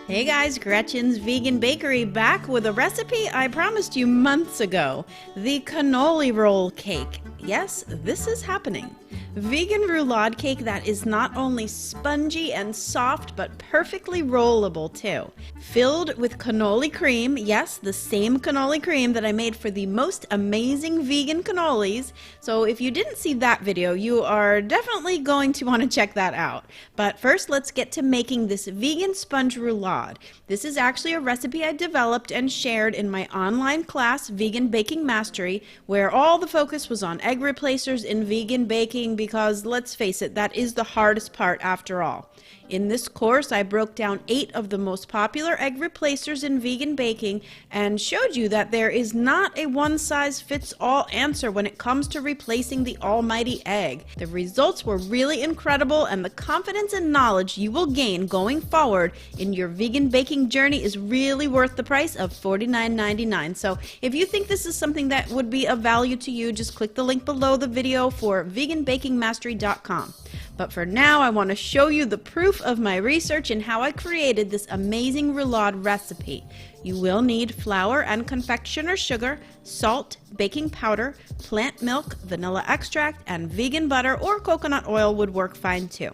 Hey guys, Gretchen's Vegan Bakery back with a recipe I promised you months ago, the cannoli roll cake. Yes, this is happening. Vegan roulade cake that is not only spongy and soft, but perfectly rollable too. Filled with cannoli cream, yes, the same cannoli cream that I made for the most amazing vegan cannolis. So if you didn't see that video, you are definitely going to want to check that out. But first, let's get to making this vegan sponge roulade. This is actually a recipe I developed and shared in my online class, Vegan Baking Mastery, where all the focus was on egg replacers in vegan baking because, let's face it, that is the hardest part after all. In this course, I broke down 8 of the most popular egg replacers in vegan baking and showed you that there is not a one-size-fits-all answer when it comes to replacing the almighty egg. The results were really incredible, and the confidence and knowledge you will gain going forward in your vegan baking journey is really worth the price of $49.99. So if you think this is something that would be of value to you, just click the link below the video for veganbakingmastery.com. But for now, I want to show you the proof of my research and how I created this amazing roulade recipe. You will need flour and confectioner's sugar, salt, baking powder, plant milk, vanilla extract, and vegan butter or coconut oil would work fine too.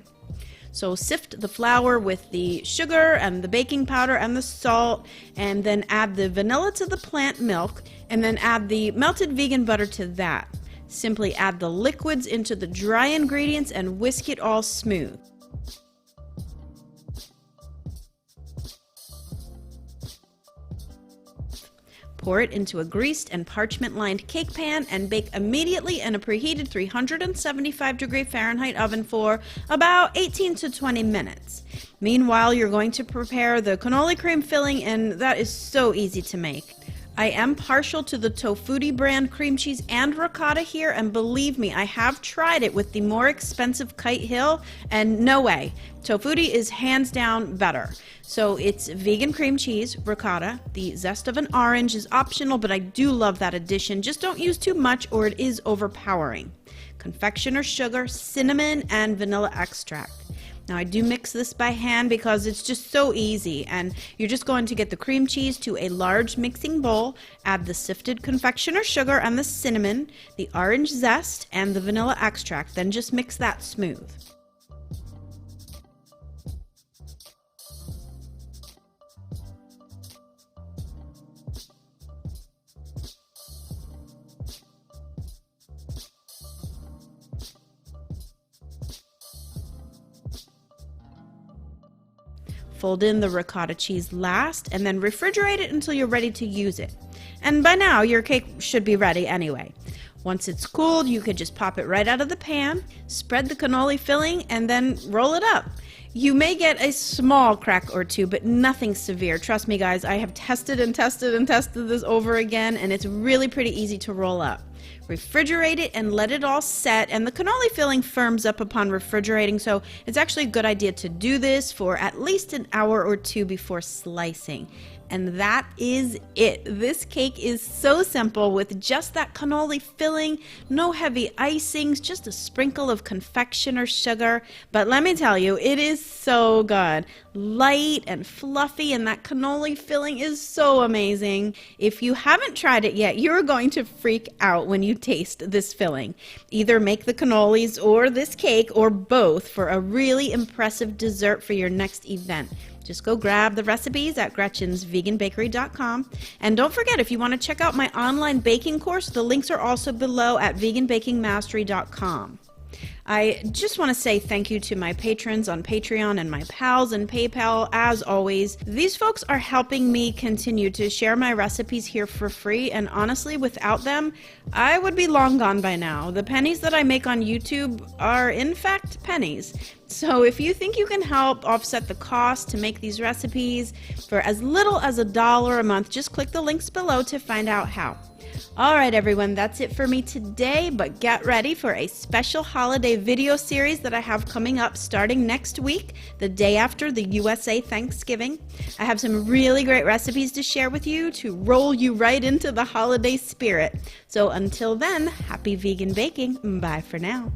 So sift the flour with the sugar and the baking powder and the salt, and then add the vanilla to the plant milk, and then add the melted vegan butter to that. Simply add the liquids into the dry ingredients and whisk it all smooth. Pour it into a greased and parchment-lined cake pan and bake immediately in a preheated 375-degree Fahrenheit oven for about 18 to 20 minutes. Meanwhile, you're going to prepare the cannoli cream filling, and that is so easy to make. I am partial to the Tofutti brand cream cheese and ricotta here, and believe me, I have tried it with the more expensive Kite Hill, and no way. Tofutti is hands down better. So it's vegan cream cheese, ricotta, the zest of an orange is optional, but I do love that addition. Just don't use too much or it is overpowering. Confectioner's sugar, cinnamon, and vanilla extract. Now I do mix this by hand because it's just so easy, and you're just going to get the cream cheese to a large mixing bowl, add the sifted confectioner's sugar and the cinnamon, the orange zest, and the vanilla extract, then just mix that smooth. Fold in the ricotta cheese last, and then refrigerate it until you're ready to use it. And by now, your cake should be ready anyway. Once it's cooled, you could just pop it right out of the pan, spread the cannoli filling, and then roll it up. You may get a small crack or two, but nothing severe. Trust me, guys, I have tested and tested and tested this over again, and it's really pretty easy to roll up. Refrigerate it and let it all set, and the cannoli filling firms up upon refrigerating, so it's actually a good idea to do this for at least an hour or two before slicing. And that is it. This cake is so simple with just that cannoli filling, no heavy icings, just a sprinkle of confectioner's sugar. But let me tell you, it is so good. Light and fluffy, and that cannoli filling is so amazing. If you haven't tried it yet, you're going to freak out when you taste this filling. Either make the cannolis or this cake or both for a really impressive dessert for your next event. Just go grab the recipes at gretchensveganbakery.com. And don't forget, if you want to check out my online baking course, the links are also below at veganbakingmastery.com. I just want to say thank you to my patrons on Patreon and my pals in PayPal. As always, these folks are helping me continue to share my recipes here for free, and honestly, without them, I would be long gone by now. The pennies that I make on YouTube are, in fact, pennies. So if you think you can help offset the cost to make these recipes for as little as $1 a month, just click the links below to find out how. Alright everyone, that's it for me today, but get ready for a special holiday video series that I have coming up starting next week, the day after the USA Thanksgiving. I have some really great recipes to share with you to roll you right into the holiday spirit. So until then, happy vegan baking. Bye for now.